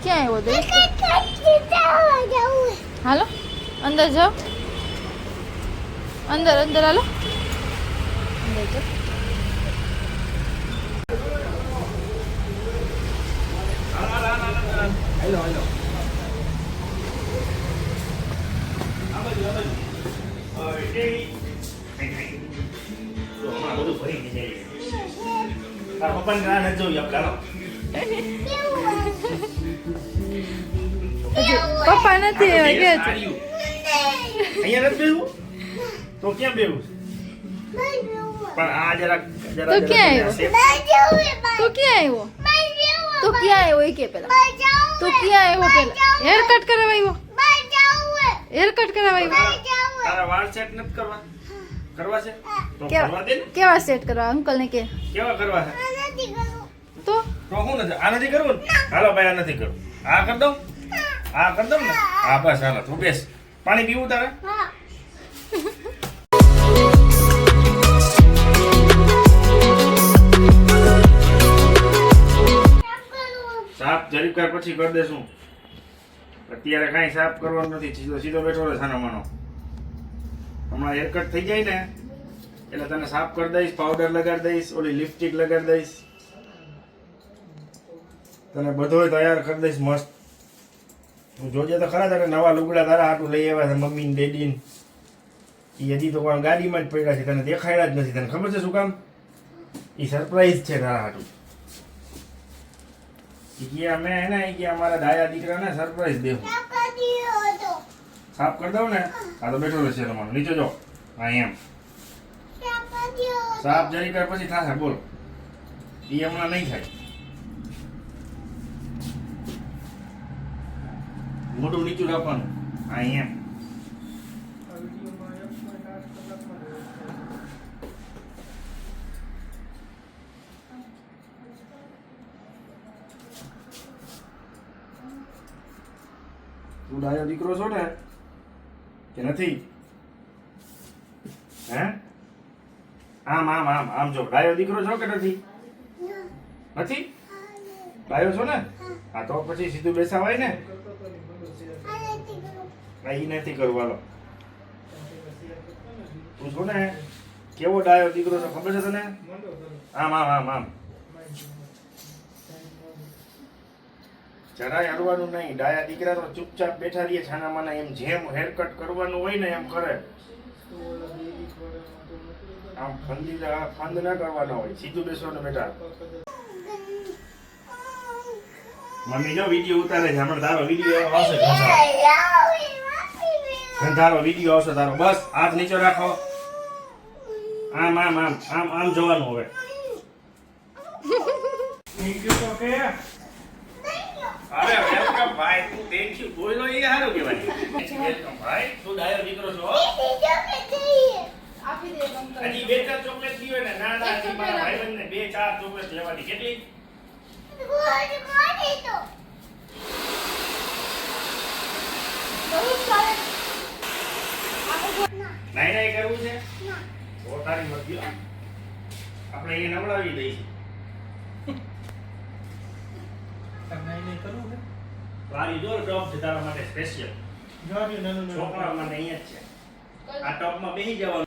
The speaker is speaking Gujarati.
ક્યાં આવ્યો હાલો અંદર જાઓ અંદર અંદર હાલો અંદર જાઓ હેલો હેલો બધું ભરી જાય પપ્પાને રાહ નથી જોઈ પપ્પા નથી એવા કે અહીંયા નથી બેવું તો ક્યાં બેવું પણ આ જરાક તો ક્યાં આવ્યો તો ક્યાં આવ્યો તો ક્યાં આવ્યો એ કે પેલા તો ક્યાં આવ્યો પેલા હેર કટ કરાવ્યો હેર કટ કરાવ્યો તારા વાળ સેટ નથી કરવા છે તો કરવા દે ને કેવા સેટ કરવા અંકલ ને કે કેવા કરવા છે તો હું નથી આ નથી કરવું ને હાલો ભાઈ આ નથી કરવું આ કર દઉં આ કર દઉં ને હા બસ હાલો તું બેસ પાણી પીવું તારે સાફ જરીક વાર પછી કરી દેશું અત્યારે કાંઈ સાફ કરવાનું નથી સીધો સીધો બેઠો રહે સાનો માનો હમણાં હેરકટ થઈ જાય ને એટલે તને સાફ કરી દઈશ પાવડર લગાડી દઈશ ઓલી લિપસ્ટિક લગાડી દઈશ તને બધોય તૈયાર કરી દઈશ મસ્ત હું જોજે તો ખરા તારે નવા લુગડા તારા હાટું લઈ આવ્યા છે મમ્મી ને ડેડી ને એ હજી તો કોઈ ગાડીમાં જ પડ્યા છે તને દેખાડ્યા જ નથી તને ખબર છે શું કામ એ સરપ્રાઈઝ છે તારા હાટું કે અમે એને કે અમારા દાયા દીકરાને સરપ્રાઈઝ દેવું સાફ કરી દઉં ને આ તો બેઠો રહેશે તમારો નીચે જો હા એમ સાફ જરી કર પછી થશે બોલ એ હમણાં નહીં થાય મોઢું નીચું રાખવાનું હા એમ તું ડાયો દીકરો છો ને કે નથી હે આમ આમ આમ આમ જો ડાયો દીકરો છો કે નથી નથી ડાયો છો ને હા તો પછી સીધું બેસાવાય ને એ નથી કરવું હાલો તું છો ને કેવો ડાયો દીકરો છો ખબર છે તને આમ આમ આમ આમ જરાય હરવાનું નહીં ડાયા દીકરા તો ચૂપચાપ બેઠા રહીએ છાના માના એમ જેમ હેરકટ કરવાનું હોય ને એમ કરે આમ ફંદ ના કરવાનો હોય સીધું બેસવાનું બેટા મમ્મી જો વિડીયો ઉતારે છે હમણાં તારો વિડીયો આવશે તારો વિડીયો આવશે તારો બસ હાથ નીચે રાખો આમ આમ આમ આમ આમ જોવાનું હવે થેન્ક યુ તો કે અરે વેલકમ ભાઈ તું થેન્ક યુ બોલો એ હારું કહેવાય વેલકમ ભાઈ તું ડાયો દીકરો છો આપી દે અંકલ હજી બે ચાર ચોકલેટ દીવે ને ના ના હજી મારા ભાઈબંધને બે ચાર ચોકલેટ લેવાની કેટલી નહીં નહીં કરવું છે તો તારી મરજી આપણે એ નવડાવી દઈશું તારી જો ટોપ છે તારા માટે સ્પેશિયલ છોકરા માટે અહીંયા જ છે આ ટોપમાં બેસી જવાનું